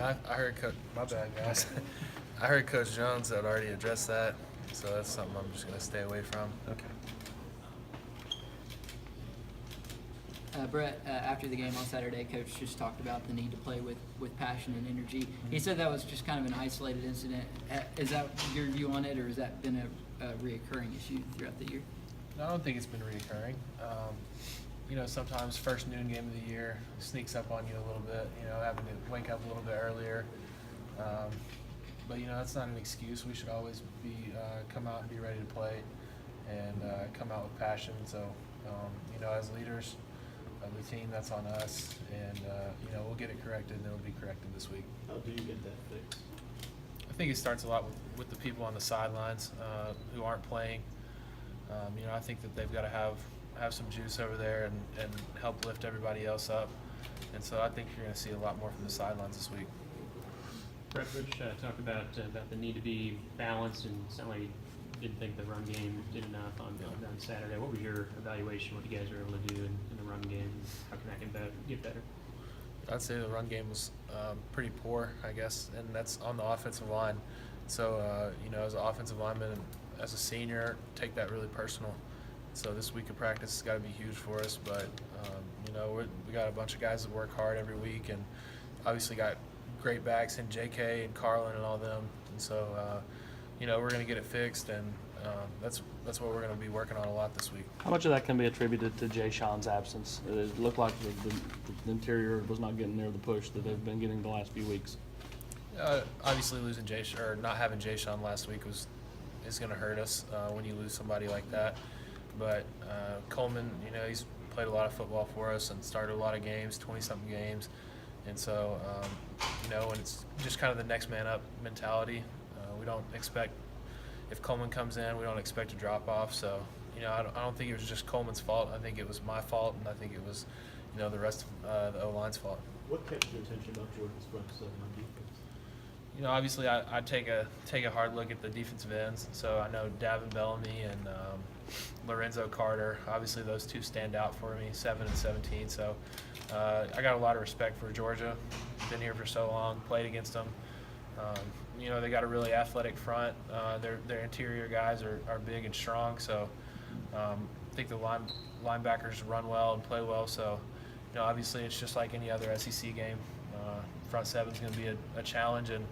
Yeah, I heard my bad, guys. I heard Coach Jones had already addressed that, so that's something I'm just going to stay away from. Okay. Brett, after the game on Saturday, Coach just talked about the need to play with passion and energy. He said that was just kind of an isolated incident. Is that your view on it, or has that been a reoccurring issue throughout the year? No, I don't think it's been reoccurring. Sometimes first noon game of the year sneaks up on you a little bit, having to wake up a little bit earlier. But that's not an excuse. We should always come out and be ready to play and come out with passion. So, as leaders of the team, that's on us, and we'll get it corrected, and it'll be corrected this week. How do you get that fixed? I think it starts a lot with the people on the sidelines who aren't playing. I think that they've got to have some juice over there and help lift everybody else up. And so I think you're going to see a lot more from the sidelines this week. Brett Rich talked about the need to be balanced, and it sounded like you didn't think the run game did enough on Saturday. What was your evaluation, what you guys were able to do in the run game? How can that get better? I'd say the run game was pretty poor, I guess, and that's on the offensive line. So, as an offensive lineman, as a senior, take that really personal. So this week of practice has got to be huge for us, but, we got a bunch of guys that work hard every week, and obviously got great backs in JK and Carlin and all them. And so, we're going to get it fixed, and that's what we're going to be working on a lot this week. How much of that can be attributed to Jay Sean's absence? It looked like the interior was not getting near the push that they've been getting the last few weeks. Obviously, losing not having Jay Sean last week is going to hurt us when you lose somebody like that. But Coleman, he's played a lot of football for us and started a lot of games, 20-something games. And so, when it's just kind of the next man up mentality, we don't expect, if Coleman comes in, we don't expect a drop off. So, I don't think it was just Coleman's fault. I think it was my fault, and I think it was, the rest of the O-line's fault. What kept your attention about Jordan's front seven on defense? Obviously, I take a hard look at the defensive ends. So I know Davin Bellamy and Lorenzo Carter. Obviously, those two stand out for me, 7 and 17. So I got a lot of respect for Georgia. Been here for so long, played against them. They got a really athletic front. Their interior guys are big and strong. So I think the linebackers run well and play well. So obviously, it's just like any other SEC game. Front seven is going to be a challenge, and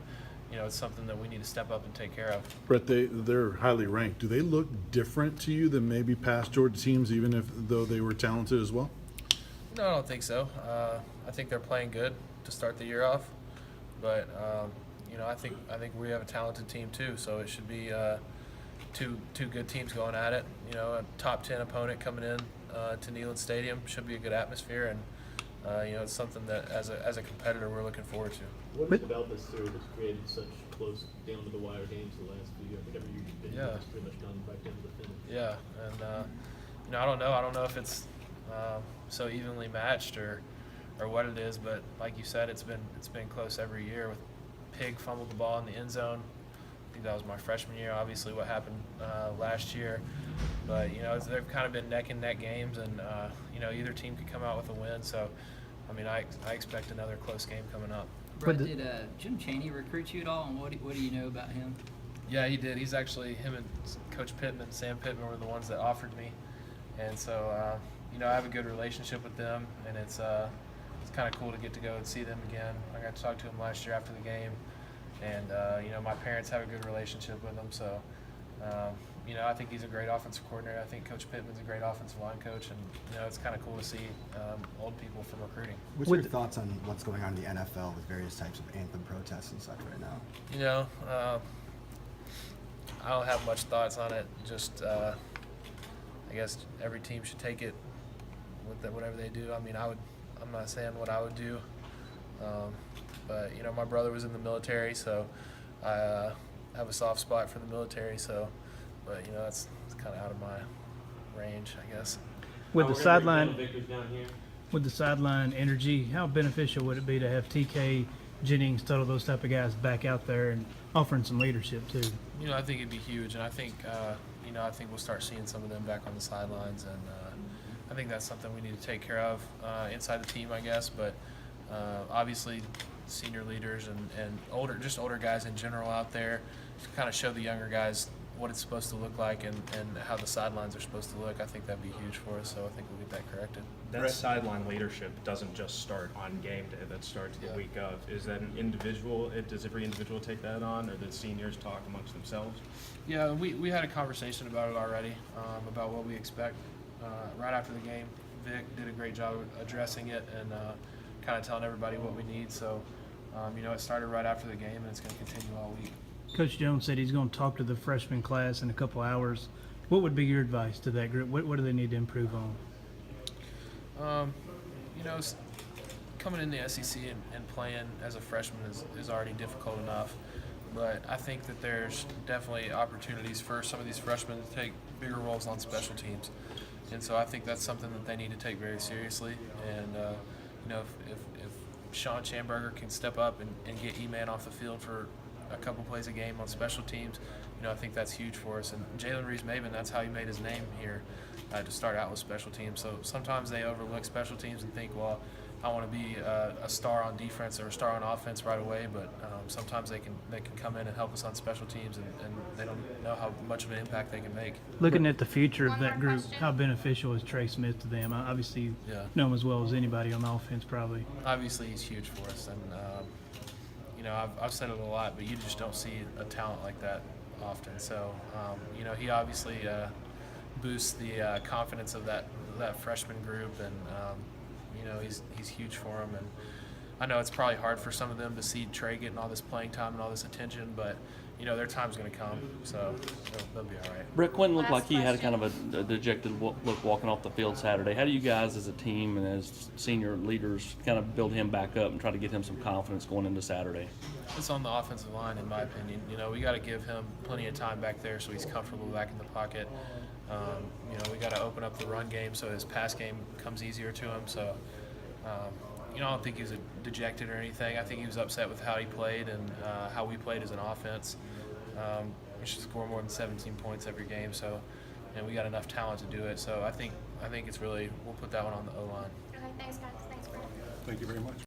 it's something that we need to step up and take care of. Brett, they're highly ranked. Do they look different to you than maybe past Georgia teams, even though they were talented as well? No, I don't think so. I think they're playing good to start the year off, but I think we have a talented team too. So it should be two good teams going at it. A top 10 opponent coming in to Neyland Stadium should be a good atmosphere, and it's something that as a competitor we're looking forward to. What is it about this series that's created such close down to the wire games the last few years? I think every year you've been here, it's pretty much done right down to the finish. Yeah, and I don't know if it's so evenly matched or what it is, but like you said, it's been close every year. With Pig fumbled the ball in the end zone. I think that was my freshman year. Obviously, what happened last year, but they've kind of been neck and neck games, and either team could come out with a win. So, I expect another close game coming up. Brett, did Jim Chaney recruit you at all, and what do you know about him? Yeah, he did. He's actually, him and Coach Pittman, Sam Pittman, were the ones that offered me, and so I have a good relationship with them, and it's kind of cool to get to go and see them again. I got to talk to him last year after the game, and my parents have a good relationship with him, so I think he's a great offensive coordinator. I think Coach Pittman's a great offensive line coach, and it's kind of cool to see old people from recruiting. What's your thoughts on what's going on in the NFL with various types of anthem protests and such right now? I don't have much thoughts on it. Just I guess every team should take it with whatever they do. I'm not saying what I would do, but my brother was in the military, so I have a soft spot for the military. So, but that's kind of out of my range, I guess. With the sideline, Vickers down here. with the sideline energy, how beneficial would it be to have TK, Jennings, Tuttle, those type of guys back out there and offering some leadership too? I think it'd be huge, and I think we'll start seeing some of them back on the sidelines, and I think that's something we need to take care of inside the team, I guess. But obviously, senior leaders and older guys in general out there to kind of show the younger guys what it's supposed to look like and how the sidelines are supposed to look. I think that'd be huge for us, so I think we'll get that corrected. That sideline leadership doesn't just start on game day, that starts the week of. Is that an individual, does every individual take that on, or the seniors talk amongst themselves? Yeah, we had a conversation about it already, about what we expect. Right after the game, Vic did a great job addressing it and kind of telling everybody what we need. So, it started right after the game, and it's going to continue all week. Coach Jones said he's going to talk to the freshman class in a couple hours. What would be your advice to that group? What do they need to improve on? Coming in the SEC and playing as a freshman is already difficult enough. But I think that there's definitely opportunities for some of these freshmen to take bigger roles on special teams. And so I think that's something that they need to take very seriously. And, if Sean Schamberger can step up and get E-Man off the field for a couple plays a game on special teams, I think that's huge for us. And Jalen Reeves-Maven, that's how he made his name here, to start out with special teams. So sometimes they overlook special teams and think, well, I want to be a star on defense or a star on offense right away, but sometimes they can come in and help us on special teams, and they don't know how much of an impact they can make. Looking at the future of One that more group, question. how beneficial is Trey Smith to them? Obviously, you Yeah. know him as well as anybody on the offense, probably. Obviously, he's huge for us, and I've said it a lot, but you just don't see a talent like that often. So, he obviously boosts the confidence of that freshman group, and he's huge for them. And I know it's probably hard for some of them to see Trey getting all this playing time and all this attention, but their time's going to come, so they'll be all right. Brett Quinn looked Last like he had question. kind of a dejected look walking off the field Saturday. How do you guys as a team and as senior leaders kind of build him back up and try to get him some confidence going into Saturday? It's on the offensive line, in my opinion. We got to give him plenty of time back there so he's comfortable back in the pocket. We got to open up the run game so his pass game comes easier to him. So, I don't think he was dejected or anything. I think he was upset with how he played and how we played as an offense. We should score more than 17 points every game. So, and we got enough talent to do it. So I think it's really, we'll put that one on the O-line. Okay, thanks, guys. Thanks, Brett. Thank you very much.